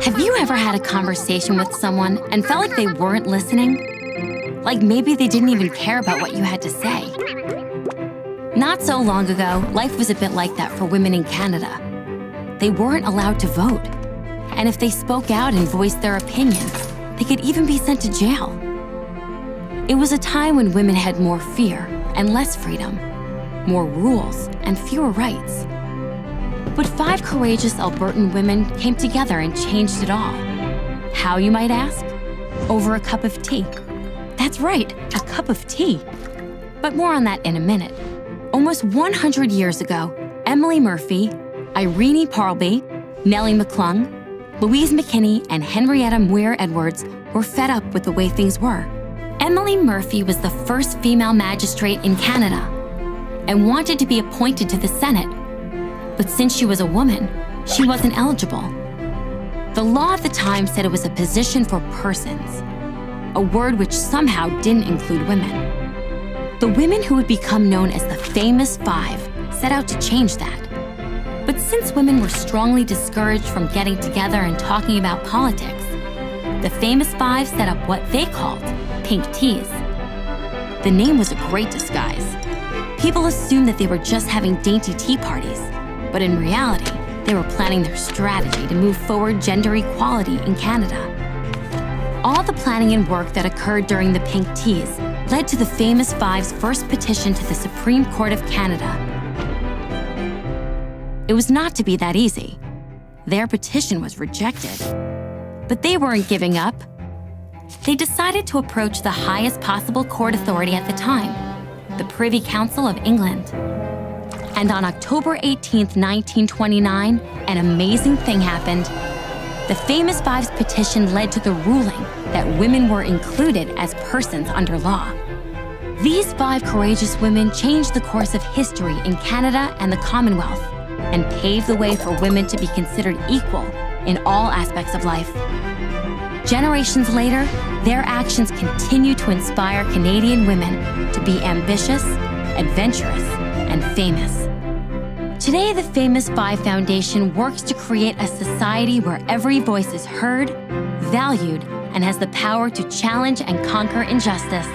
Have you ever had a conversation with someone and felt like they weren't listening? Like maybe they didn't even care about what you had to say? Not so long ago, life was a bit like that for women in Canada. They weren't allowed to vote. And if they spoke out and voiced their opinions, they could even be sent to jail. It was a time when women had more fear and less freedom, more rules and fewer rights. But 5 courageous Albertan women came together and changed it all. How, you might ask? Over a cup of tea. That's right, a cup of tea. But more on that in a minute. Almost 100 years ago, Emily Murphy, Irene Parlby, Nellie McClung, Louise McKinney, and Henrietta Muir Edwards were fed up with the way things were. Emily Murphy was the first female magistrate in Canada and wanted to be appointed to the Senate. But since she was a woman, she wasn't eligible. The law at the time said it was a position for persons, a word which somehow didn't include women. The women who would become known as the Famous Five set out to change that. But since women were strongly discouraged from getting together and talking about politics, the Famous Five set up what they called pink teas. The name was a great disguise. People assumed that they were just having dainty tea parties, but in reality, they were planning their strategy to move forward gender equality in Canada. All the planning and work that occurred during the pink teas led to the Famous Five's first petition to the Supreme Court of Canada. It was not to be that easy. Their petition was rejected. But they weren't giving up. They decided to approach the highest possible court authority at the time, the Privy Council of England. And on October 18th, 1929, an amazing thing happened. The Famous Five's petition led to the ruling that women were included as persons under law. These 5 courageous women changed the course of history in Canada and the Commonwealth and paved the way for women to be considered equal in all aspects of life. Generations later, their actions continue to inspire Canadian women to be ambitious, adventurous, and famous. Today, the Famous Five Foundation works to create a society where every voice is heard, valued, and has the power to challenge and conquer injustice.